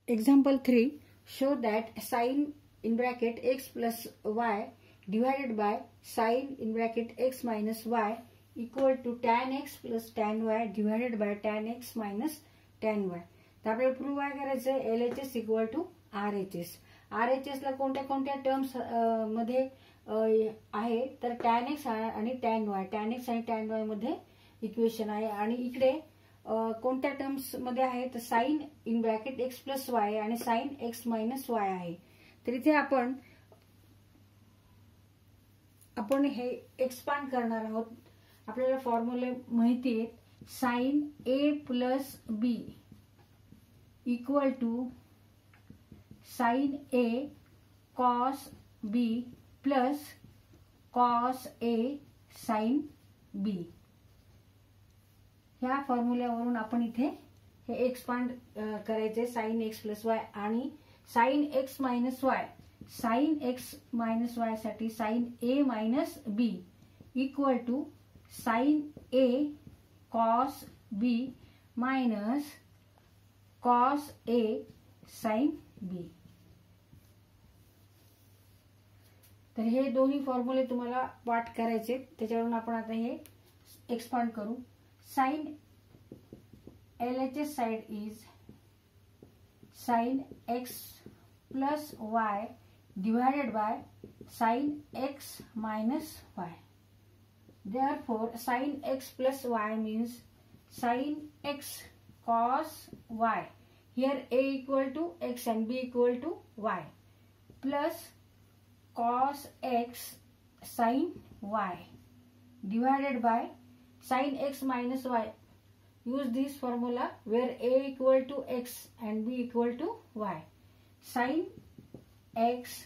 Example 3. Show that sine in bracket x plus y divided by sine in bracket x minus y equal to tan x plus tan y divided by tan x minus tan y. तर आपल्याला prove काय करायचं आहे, LHS equal to RHS. RHS ला कोणत्या कोणत्या terms मध्ये आहे तर tan x आणि tan y, tan x आणि tan y मध्ये इक्वेशन आहे. आणि इकडे कोणत्या टर्म्स मध्ये आहे तर sine in bracket X plus Y आणि साइन एक्स मायनस वाय आहे. तर इथे आपण हे एक्सपांड करणार आहोत. आपल्याला फॉर्म्युले माहिती आहे, sine A plus B equal to sine A cos B plus cos A sine B. ह्या फॉर्म्युल्यावरून आपण इथे हे एक्सपांड करायचे. साइन एक्स प्लस वाय आणि sine x minus y, sine x minus y साठी sine A minus B equal to sine A cos B minus cos A sine B. तर हे दोन्ही फॉर्म्युले तुम्हाला पाठ करायचे, त्याच्यावरून आपण आता हे एक्सपांड करू. Sin LHS side is sin x plus y divided by sin x minus y. Therefore, sin x plus y means sin x cos y. Here a equal to x and b equal to y plus cos x sin y divided by sin x minus y. Use this formula where a equal to x and b equal to y. Sin x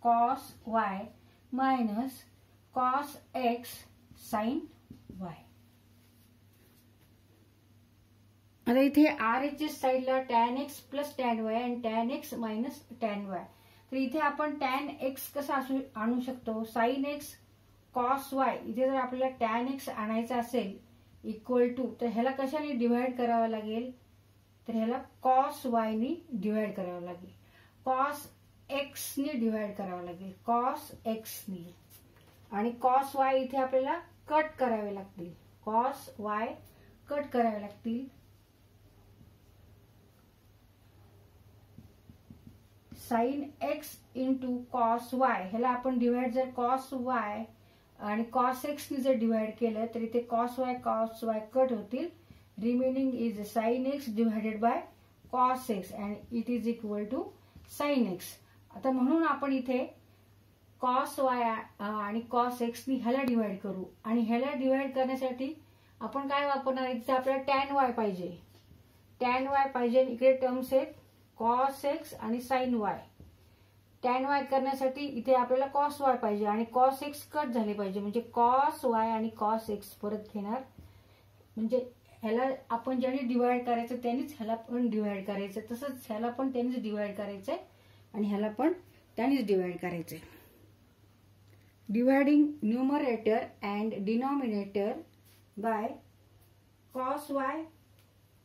cos y minus cos x sin y. आता इथे RHS साइडला tan x plus tan y आणि tan x minus tan y. तर इथे आपण tan x कसा आणू शकतो, sin x cos y. इथे जर आपल्याला tan x आणायचा असेल इक्वल टू, तर ह्याला कशाने डिवाइड करावं लागेल तर ह्याला cos y ने डिवाइड करावं लागेल, cos x ने डिवाइड करावं लागेल, cos x ने. आणि cos y इथे आपल्याला कट करावे लागतील, cos y कट करावे लागतील. sin x into cos y, ह्याला आपण डिवाइड जर cos y आणि cos x ने जर डिवाइड केलं तर इथे cos y कट होतील. Remaining is sin x divided by cos x and it is equal to sin x. आता म्हणून आपण इथे cos y आणि cos x ने ह्याला डिवाइड करू. आणि ह्याला डिवाइड करण्यासाठी आपण काय वापरणार, इथे आपल्याला tan y पाहिजे, tan y पाहिजे. इकडे टर्म्स आहेत cos x आणि sin y. tan y करण्यासाठी इथे आपल्याला cos y पाहिजे आणि cos x कट झाले पाहिजे, म्हणजे cos y आणि cos x परत घेणार. म्हणजे ह्याला आपण ज्याने डिवाइड करायचं त्यानेच ह्याला पण डिवाइड करायचं, तसंच ह्याला पण त्यानेच डिवाइड करायचंय आणि ह्याला पण त्यानेच डिवाइड करायचंय. Dividing numerator and denominator by cos y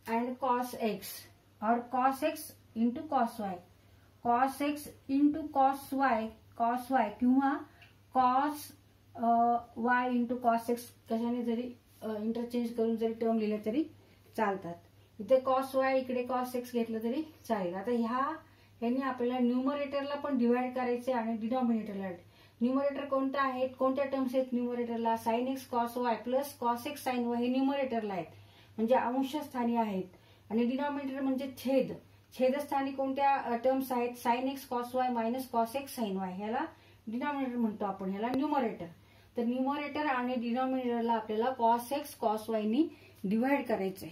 and cos x और cos x into cos y, cos x into cos y किंवा cos y into cos x कशाने जरी इंटरचेंज करून जरी टर्म लिहिले तरी चालतात. इथे cos y इकडे cos x घेतलं तरी चालेल. आता ह्यांनी आपल्याला न्यूमरेटरला पण डिवाइड करायचे आणि डिनॉमिनेटरला. न्यूमरेटर कोणता आहे, कोणत्या टर्म्स आहेत न्यूमरेटरला, sin x cos y plus cos x sin y हे न्यूमरेटरला आहेत, म्हणजे अंशस्थानी आहेत. आणि डिनॉमिनेटर म्हणजे छेदस्थानी कोणत्या टर्म्स आहेत, sin x cos y minus cos x sin y, ह्याला डिनॉमिनेटर म्हणतो आपण, ह्याला न्यूमरेटर. तर न्यूमरेटर आणि डिनॉमिनेटरला आपल्याला cos x cos y नी डिवाइड करायचंय.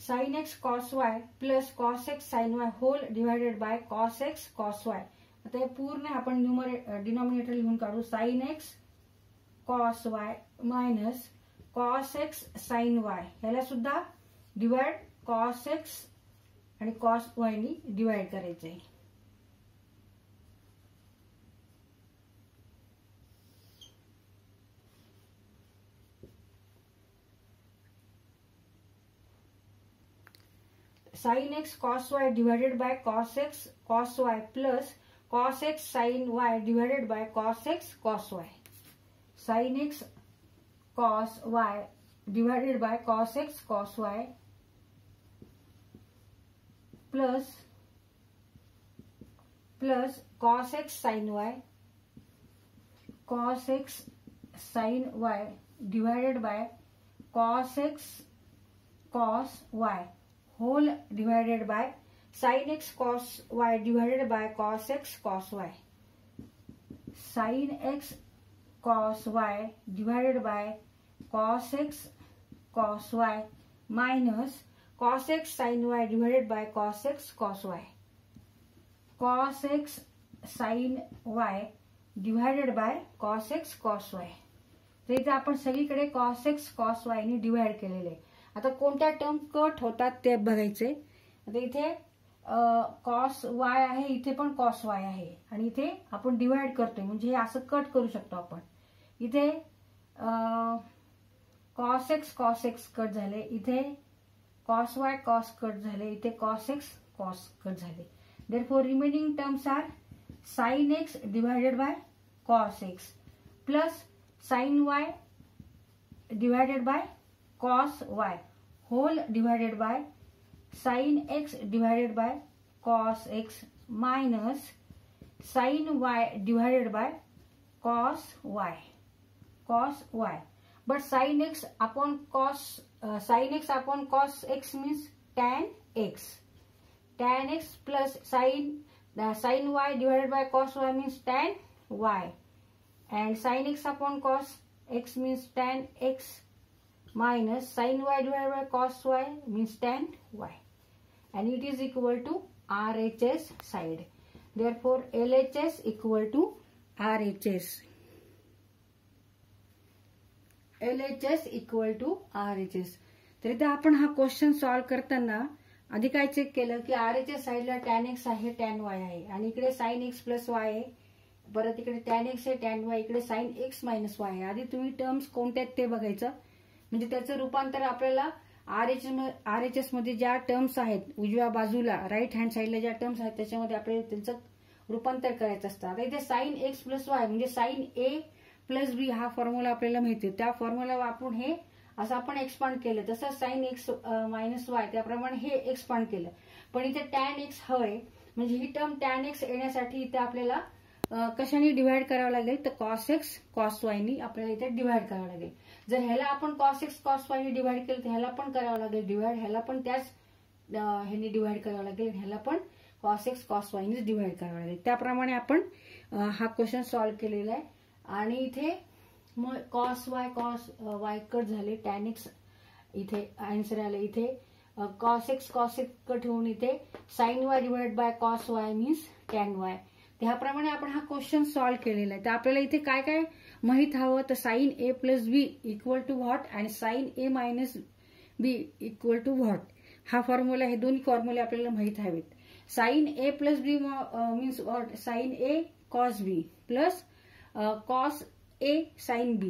sin x cos y plus cos x sin y whole divided by cos x cos y. आता हे पूर्ण आपण डिनॉमिनेटर लिहून काढू. sin x cos y minus cos x sin y, ह्याला सुद्धा डिवाइड cos x आणि cos y नी डिवाइड करायचंय. sin x cos y divided by cos x cos y plus cos x sin y divided by cos x cos y. Sin x cos y divided by cos x cos y plus cos x sin y divided by cos x cos y whole divided by sin x cos y divided by cos x cos y. Sin x cos y divided by cos x cos y minus cos x sin y divided by cos x cos y. Cos x sin y divided by cos x cos y. तर इथे आपण सगळीकडे cos x cos y ने divide केलेले आहे. आता कोणत्या term cut होतात ते बघायचे. आता इथे cos y आहे, इथे पण cos y आहे आणि इथे आपण डिवाइड करतोय म्हणजे हे असं कट करू शकतो आपण. इथे cos x कट झाले, इथे cos y cos कट झाले, इथे cos x cos कट झाले. Therefore remaining terms are sin x divided by cos x plus sin y divided by cos y whole divided by sin x divided by cos x minus sin y divided by cos y. But sin x upon cos x means tan x. Tan x plus sin y divided by cos y means tan y, and sin x upon cos x means tan x minus sin y divided by cos y means tan y, and it is equal to RHS side. Therefore LHS equal to RHS. LHS equal to RHS. तर इथे आपण हा question solve करताना आधी काय check केलं की RHS साइडला tan x आहे, tan y आहे आणि इकडे sin x प्लस y आहे, परत इकडे tan x आहे, tan y, इकडे sin x मायनस y आहे. आधी तुम्ही टर्म्स कोणत्या आहेत ते बघायचं, म्हणजे त्याचं रूपांतर आपल्याला RHS मध्ये ज्या टर्म्स आहेत उजव्या बाजूला राईट हँड साइडला ज्या टर्म्स आहेत त्याच्यामध्ये आपल्याला त्यांचं रूपांतर करायचं असतं. आता इथे sin x प्लस y म्हणजे sin a प्लस b हा फॉर्म्युला आपल्याला माहिती आहे. त्या फॉर्म्युला वापरून हे असं आपण एक्सपांड केलं, तसं sin x मायनस y त्याप्रमाणे हे एक्सपांड केलं. पण इथे tan x हवंय म्हणजे ही टर्म tan x येण्यासाठी इथे आपल्याला कशाने डिवाइड करावं लागेल तर cos x cos y नी आपल्याला इथे डिवाइड करावं लागेल. जर ह्याला आपण cos x cos y नी डिवाइड केलं तर ह्याला पण करावं लागेल डिवाइड, ह्याला पण त्याच ह्याने डिवाइड करावं लागेल, ह्याला पण cos x cos y नी डिवाइड करावं लागेल. त्याप्रमाणे आपण हा क्वेश्चन सॉल्व्ह केलेला आहे. आणि इथे मग cos y कट झाले, tan x इथे आन्सर आले, इथे cos x कट होऊन इथे sin y divide by cos y means tan y. त्याप्रमाणे आपण हा क्वेश्चन सॉल्व्ह केलेला आहे. तर आपल्याला इथे काय काय माहित हवं तर sin a plus b equal to what आणि sin a minus b equal to what. हा फॉर्म्युला, हे दोन्ही फॉर्म्युले आपल्याला माहित हवेत. sin a plus b means what, sin a cos b plus cos a sin b,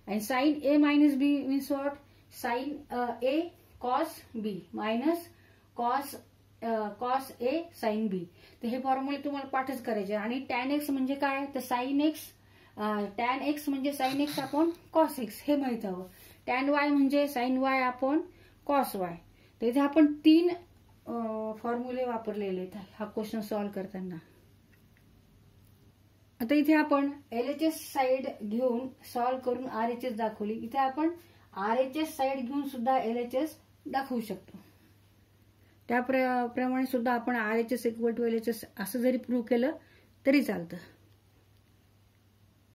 and sin a minus b means what, sin a cos b minus cos a sin b. तर हे फॉर्म्युले तुम्हाला पाठच करायचे. आणि tan x म्हणजे काय तर sin x, tan x म्हणजे sin x upon cos x हे माहित हवं. tan y म्हणजे sin y upon cos y. तर इथे आपण 3 फॉर्म्युले वापरलेले आहेत हा क्वेश्चन सॉल्व्ह करताना. आता इथे आपण LHS साइड घेऊन सॉल्व्ह करून RHS दाखवली. इथे आपण RHS साइड घेऊन सुद्धा LHS दाखवू शकतो. त्याप्रमाणे सुद्धा आपण RHS इक्वल टू LHS असं जरी प्रूव्ह केलं तरी चालतं.